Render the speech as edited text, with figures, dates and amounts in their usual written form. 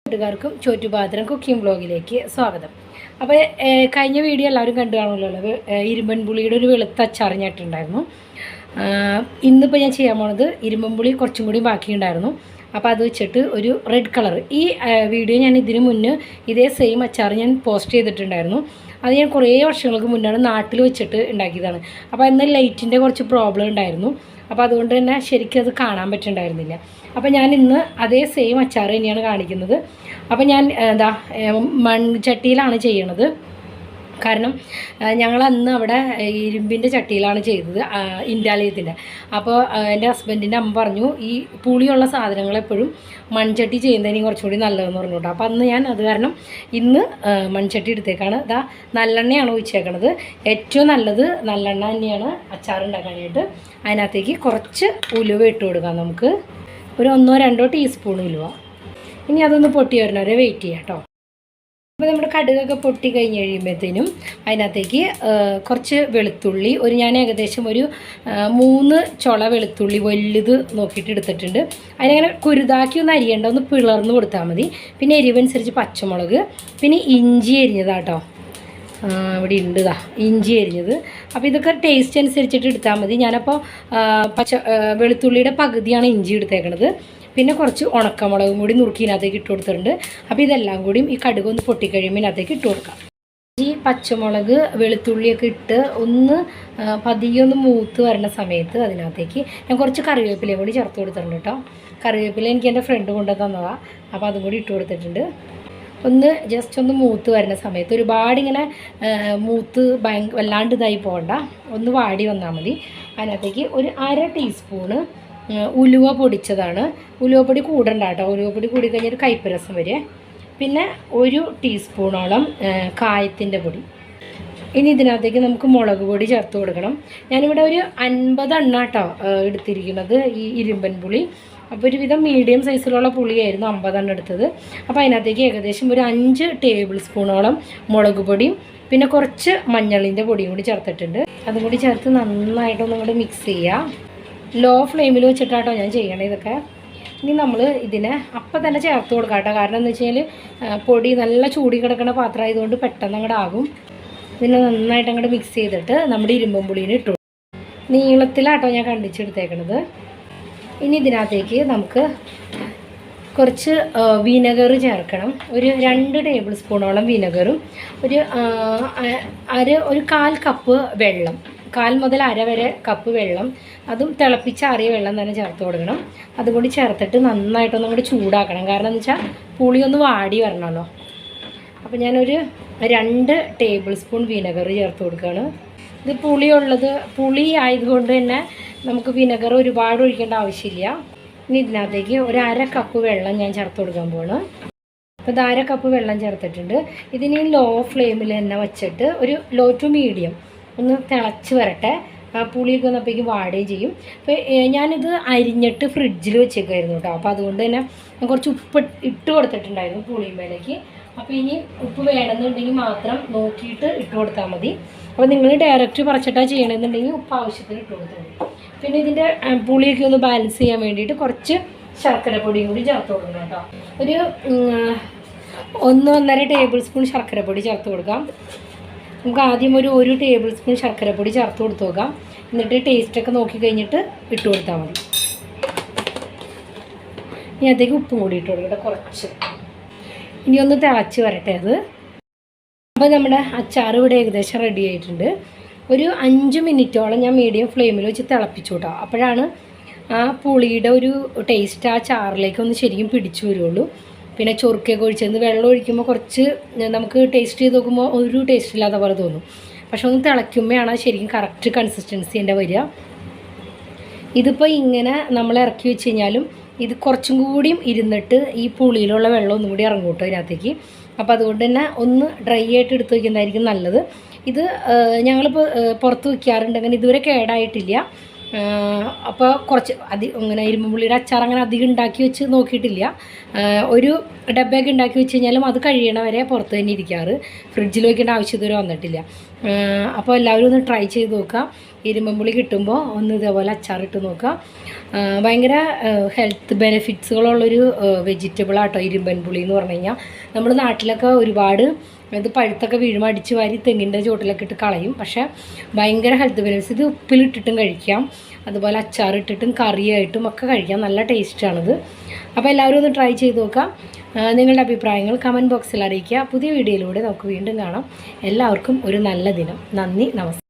കൂട്ടുകാർക്കും ചോറ്റുപാത്രം കുക്കിംഗ് വ്ളോഗിലേക്ക് സ്വാഗതം. അപ്പോൾ കഴിഞ്ഞ വീഡിയോ എല്ലാവരും കണ്ടു കാണുമല്ലോ, ഇരുമ്പൻ പുളിയുടെ ഒരു വെളുത്ത അച്ചാർ ഞാനിട്ടുണ്ടായിരുന്നു. ഇന്നിപ്പോൾ ഞാൻ ചെയ്യാൻ പോണത് ഇരുമ്പൻ പുളി കുറച്ചും കൂടി ബാക്കിയുണ്ടായിരുന്നു. അപ്പോൾ അത് വെച്ചിട്ട് ഒരു റെഡ് കളർ, ഈ വീഡിയോ ഞാൻ ഇതിന് മുന്നേ ഇതേ സെയിം അച്ചാർ ഞാൻ പോസ്റ്റ് ചെയ്തിട്ടുണ്ടായിരുന്നു. അത് ഞാൻ കുറേ വർഷങ്ങൾക്ക് മുന്നാണ് നാട്ടിൽ വെച്ചിട്ട് ഉണ്ടാക്കിയതാണ്. അപ്പോൾ അന്ന് ലൈറ്റിൻ്റെ കുറച്ച് പ്രോബ്ലം ഉണ്ടായിരുന്നു. അപ്പോൾ അതുകൊണ്ട് തന്നെ ശരിക്കും അത് കാണാൻ പറ്റുന്നുണ്ടായിരുന്നില്ല. അപ്പോൾ ഞാൻ ഇന്ന് അതേ സെയിം അച്ചാർ തന്നെയാണ് കാണിക്കുന്നത്. അപ്പോൾ ഞാൻ മൺചട്ടിയിലാണ് ചെയ്യണത്. കാരണം ഞങ്ങൾ അന്ന് അവിടെ ഇരുമ്പിൻ്റെ ചട്ടിയിലാണ് ചെയ്തത്, ഇൻഡാലിയത്തിൻ്റെ. അപ്പോൾ എൻ്റെ ഹസ്ബൻഡിൻ്റെ അമ്മ പറഞ്ഞു ഈ പുളിയുള്ള സാധനങ്ങൾ എപ്പോഴും മൺചട്ടി ചെയ്യുന്നതിനും കുറച്ചുകൂടി നല്ലതെന്ന് പറഞ്ഞു കേട്ടോ. അപ്പോൾ അന്ന് ഞാൻ അത് കാരണം ഇന്ന് മൺചട്ടി എടുത്തേക്കാണ്. നല്ലെണ്ണയാണ് ഒഴിച്ചേക്കണത്. ഏറ്റവും നല്ലത് നല്ലെണ്ണ തന്നെയാണ് അച്ചാർ ഉണ്ടാക്കാനായിട്ട്. അതിനകത്തേക്ക് കുറച്ച് ഉലുവ ഇട്ട് കൊടുക്കാം. നമുക്ക് ഒരു 1-2 ടീസ്പൂൺ ഉലുവ. ഇനി അതൊന്ന് പൊട്ടി വരുന്നവരെ വെയിറ്റ് ചെയ്യാം കേട്ടോ. അപ്പോൾ നമ്മുടെ കടുകൊക്കെ പൊട്ടി കഴിഞ്ഞ് കഴിയുമ്പോഴത്തേനും അതിനകത്തേക്ക് കുറച്ച് വെളുത്തുള്ളി, ഞാൻ ഏകദേശം ഒരു 3 ചുള വെളുത്തുള്ളി വലുത് നോക്കിയിട്ട് എടുത്തിട്ടുണ്ട്. അതിനങ്ങനെ കുരുതാക്കി ഒന്ന് അരിയേണ്ട, ഒന്ന് പിളർന്ന് കൊടുത്താൽ മതി. പിന്നെ എരിവനുസരിച്ച് പച്ചമുളക്, പിന്നെ ഇഞ്ചി അരിഞ്ഞതാട്ടോ ഇവിടെ ഉണ്ട്. ഇഞ്ചി അരിഞ്ഞത്. അപ്പോൾ ഇതൊക്കെ ടേസ്റ്റ് അനുസരിച്ചിട്ട് എടുത്താൽ മതി. ഞാനപ്പോൾ വെളുത്തുള്ളിയുടെ പകുതിയാണ് ഇഞ്ചി എടുത്തേക്കണത്. പിന്നെ കുറച്ച് ഉണക്കമുളകും കൂടി നുറുക്കി ഇതിനകത്തേക്ക് ഇട്ട് കൊടുത്തിട്ടുണ്ട്. അപ്പോൾ ഇതെല്ലാം കൂടിയും ഈ കടുകൊന്ന് പൊട്ടിക്കഴിയുമ്പോൾ ഇതിനകത്തേക്ക് ഇട്ട് കൊടുക്കാം. ഈ പച്ചമുളക് വെളുത്തുള്ളിയൊക്കെ ഇട്ട് ഒന്ന് പതിയെ ഒന്ന് മൂത്ത് വരുന്ന സമയത്ത് അതിനകത്തേക്ക് ഞാൻ കുറച്ച് കറിവേപ്പിലയും കൂടി ചേർത്ത് കൊടുത്തിട്ടുണ്ട് കേട്ടോ. കറിവേപ്പില എനിക്ക് എൻ്റെ ഫ്രണ്ട് കൊണ്ടു തന്നതാണ്. അപ്പോൾ അതും കൂടി ഇട്ട് കൊടുത്തിട്ടുണ്ട്. ഒന്ന് ജസ്റ്റ് ഒന്ന് മൂത്ത് വരുന്ന സമയത്ത്, ഒരുപാടിങ്ങനെ മൂത്ത് വല്ലാണ്ട് ഇതായി പോകണ്ട, ഒന്ന് വാടി വന്നാൽ മതി. അതിനകത്തേക്ക് ഒരു 1/2 ടീസ്പൂണ് ഉലുവ പൊടിച്ചതാണ്. ഉലുവപ്പൊടി കൂടണ്ട കേട്ടോ. ഉലുവപ്പൊടി കൂടിക്കഴിഞ്ഞാൽ ഒരു കയ്പ്പ് രസം വരെ. പിന്നെ 1 ടീസ്പൂണോളം കായത്തിൻ്റെ പൊടി. ഇനി ഇതിനകത്തേക്ക് നമുക്ക് മുളക് പൊടി ചേർത്ത് കൊടുക്കണം. ഞാനിവിടെ ഒരു 50 എണ്ണ കേട്ടോ എടുത്തിരിക്കുന്നത്, ഈ ഇരുമ്പൻ പുളി. അപ്പോൾ ഒരുവിധം മീഡിയം സൈസിലുള്ള പുളിയായിരുന്നു 50 എണ്ണം എടുത്തത്. അപ്പോൾ അതിനകത്തേക്ക് ഏകദേശം ഒരു 5 ടേബിൾ സ്പൂണോളം മുളക് പൊടിയും പിന്നെ കുറച്ച് മഞ്ഞളിൻ്റെ പൊടിയും കൂടി ചേർത്തിട്ടുണ്ട്. അതും കൂടി ചേർത്ത് നന്നായിട്ടൊന്നും കൂടി മിക്സ് ചെയ്യുക. ലോ ഫ്ലെയിമിൽ വെച്ചിട്ടാട്ടോ ഞാൻ ചെയ്യണേ ഇതൊക്കെ. ഇനി നമ്മൾ ഇതിനെ അപ്പം തന്നെ ചേർത്ത് കൊടുക്കാം കേട്ടോ. കാരണം എന്ന് വെച്ച് കഴിഞ്ഞാൽ പൊടി നല്ല ചൂടി കിടക്കുന്ന പാത്രം ആയതുകൊണ്ട് പെട്ടെന്ന് അങ്ങോട്ട് ആകും. ഇതിനെ നന്നായിട്ട് അങ്ങോട്ട് മിക്സ് ചെയ്തിട്ട് നമ്മുടെ ഇരുമ്പൻ പുളീനെ ഇട്ടു. നീളത്തിലാട്ടോ ഞാൻ കണ്ടിച്ചെടുത്തേക്കണത്. ഇനി ഇതിനകത്തേക്ക് നമുക്ക് കുറച്ച് വിനെഗർ ചേർക്കണം. ഒരു 2 ടേബിൾ സ്പൂണോളം വിനെഗറും ഒരു 1/4 കപ്പ് വെള്ളം, 1/4 മുതൽ 1/2 വരെ കപ്പ് വെള്ളം, അതും തിളപ്പിച്ചാറിയ വെള്ളം തന്നെ ചേർത്ത് കൊടുക്കണം. അതുകൂടി ചേർത്തിട്ട് നന്നായിട്ടൊന്നും കൂടി ചൂടാക്കണം. കാരണം എന്ന് വെച്ചാൽ പുളിയൊന്ന് വാടി വരണമല്ലോ. അപ്പോൾ ഞാനൊരു 2 ടേബിൾ സ്പൂൺ വിനെഗർ ചേർത്ത് കൊടുക്കുകയാണ്. ഇത് പുളി ആയതുകൊണ്ട് തന്നെ നമുക്ക് വിനെഗർ ഒരുപാട് ഒഴിക്കേണ്ട ആവശ്യമില്ല. ഇനി ഇതിനകത്തേക്ക് ഒരു 1/2 കപ്പ് വെള്ളം ഞാൻ ചേർത്ത് കൊടുക്കാൻ പോകണം. അപ്പോൾ ഇത് 1/2 കപ്പ് വെള്ളം ചേർത്തിട്ടുണ്ട്. ഇതിന് ലോ ഫ്ലെയിമിൽ തന്നെ വെച്ചിട്ട് ഒരു ലോ ടു മീഡിയം ഒന്ന് തിളച്ച് വരട്ടെ. പുളിയൊക്കെ വന്നപ്പോഴേക്കും വാടുകയും ചെയ്യും. അപ്പോൾ ഞാനിത് അരിഞ്ഞിട്ട് ഫ്രിഡ്ജിൽ വെച്ചേക്കായിരുന്നു കേട്ടോ. അപ്പോൾ അതുകൊണ്ട് തന്നെ ഞാൻ കുറച്ച് ഉപ്പ് ഇട്ട് കൊടുത്തിട്ടുണ്ടായിരുന്നു പുളിമേലേക്ക്. അപ്പോൾ ഇനി ഉപ്പ് വേണമെന്നുണ്ടെങ്കിൽ മാത്രം നോക്കിയിട്ട് ഇട്ട് കൊടുത്താൽ മതി. അപ്പോൾ നിങ്ങൾ ഡയറക്റ്റ് പറിച്ചിട്ടാണ് ചെയ്യണമെന്നുണ്ടെങ്കിൽ ഉപ്പ് ആവശ്യത്തിന് ഇട്ട് കൊടുത്താൽ മതി. പിന്നെ ഇതിൻ്റെ പുളിയൊക്കെ ഒന്ന് ബാലൻസ് ചെയ്യാൻ വേണ്ടിയിട്ട് കുറച്ച് ശർക്കര പൊടിയും കൂടി ചേർത്ത് കൊടുക്കണം കേട്ടോ. ഒരു 1-1.5 ടേബിൾ സ്പൂൺ ശർക്കര പൊടി ചേർത്ത് കൊടുക്കാം. നമുക്ക് ആദ്യം ഒരു 1 ടേബിൾ സ്പൂൺ ശർക്കര പൊടി ചേർത്ത് കൊടുത്ത് നോക്കാം. എന്നിട്ട് ടേസ്റ്റൊക്കെ നോക്കി കഴിഞ്ഞിട്ട് ഇട്ട് കൊടുത്താൽ മതി. ഇനി അതേക്ക് ഉപ്പും കൂടി ഇട്ട് കൊടുക്കട്ടെ കുറച്ച്. ഇനി ഒന്ന് തിളച്ച് വരട്ടെ അത്. അപ്പോൾ നമ്മുടെ അച്ചാർ ഇവിടെ ഏകദേശം റെഡി ആയിട്ടുണ്ട്. ഒരു 5 മിനിറ്റോളം ഞാൻ മീഡിയം ഫ്ലെയിമിൽ വെച്ച് തിളപ്പിച്ചു കേട്ടോ. അപ്പോഴാണ് ആ പുളിയുടെ ഒരു ടേസ്റ്റ് ആ ചാറിലേക്ക് ഒന്ന് ശരിക്കും പിടിച്ചു വരുള്ളൂ. പിന്നെ ചൊറുക്കൊക്കെ ഒഴിച്ചത് വെള്ളം ഒഴിക്കുമ്പോൾ കുറച്ച് നമുക്ക് ടേസ്റ്റ് ചെയ്ത് നോക്കുമ്പോൾ ഒരു ടേസ്റ്റ് ഇല്ലാത്ത പോലെ തോന്നും. പക്ഷെ ഒന്ന് തിളയ്ക്കുമ്പോഴാണ് ശരിക്കും കറക്റ്റ് കൺസിസ്റ്റൻസി എൻ്റെ വരിക. ഇതിപ്പോൾ ഇങ്ങനെ നമ്മൾ ഇറക്കി വെച്ച് കഴിഞ്ഞാലും ഇത് കുറച്ചും കൂടിയും ഇരുന്നിട്ട് ഈ പുളിയിലുള്ള വെള്ളം ഒന്നും കൂടി ഇറങ്ങും കേട്ടോ ഇതിനകത്തേക്ക്. അപ്പോൾ അതുകൊണ്ട് തന്നെ ഒന്ന് ഡ്രൈ ആയിട്ട് എടുത്ത് വയ്ക്കുന്നതായിരിക്കും നല്ലത്. ഇത് ഞങ്ങളിപ്പോൾ പുറത്ത് വയ്ക്കാറുണ്ടെങ്കിൽ ഇതുവരെ കേടായിട്ടില്ല. അപ്പോൾ കുറച്ച് ഇങ്ങനെ ഇരുമ്പൻ പുളിയുടെ അച്ചാർ അങ്ങനെ അധികം ഉണ്ടാക്കി വെച്ച് നോക്കിയിട്ടില്ല. ഒരു ഡബ്ബയൊക്കെ ഉണ്ടാക്കി വെച്ച് കഴിഞ്ഞാലും അത് കഴിയണ വരെ പുറത്ത് തന്നെ ഇരിക്കാറ്. ഫ്രിഡ്ജിൽ വയ്ക്കേണ്ട ആവശ്യം ഇതുവരെ വന്നിട്ടില്ല. അപ്പോൾ എല്ലാവരും ഒന്ന് ട്രൈ ചെയ്ത് നോക്കുക. ഇരുമ്പുളി കിട്ടുമ്പോൾ ഒന്ന് ഇതേപോലെ അച്ചാറിട്ട് നോക്കുക. ഭയങ്കര ഹെൽത്ത് ബെനിഫിറ്റ്സുകളുള്ളൊരു വെജിറ്റബിളാട്ടോ ഇരുമ്പൻ പുളി എന്ന് പറഞ്ഞു കഴിഞ്ഞാൽ. നമ്മൾ നാട്ടിലൊക്കെ ഒരുപാട് ഇത് പഴുത്തൊക്കെ വീഴുമ്പോൾ അടിച്ച് വാരി തെങ്ങിൻ്റെ ചുവട്ടിലൊക്കെ ഇട്ട് കളയും. പക്ഷേ ഭയങ്കര ഹെൽത്ത് ബെനിഫിറ്റ്സ്. ഇത് ഉപ്പിലിട്ടിട്ടും കഴിക്കാം, അതുപോലെ അച്ചാറിട്ടിട്ടും കറിയായിട്ടും ഒക്കെ കഴിക്കാം. നല്ല ടേസ്റ്റാണിത്. അപ്പോൾ എല്ലാവരും ഒന്ന് ട്രൈ ചെയ്ത് നോക്കാം. നിങ്ങളുടെ അഭിപ്രായങ്ങൾ കമൻറ്റ് ബോക്സിൽ അറിയിക്കുക. പുതിയ വീഡിയോയിലൂടെ നമുക്ക് വീണ്ടും കാണാം. എല്ലാവർക്കും ഒരു നല്ല ദിനം. നന്ദി, നമസ്കാരം.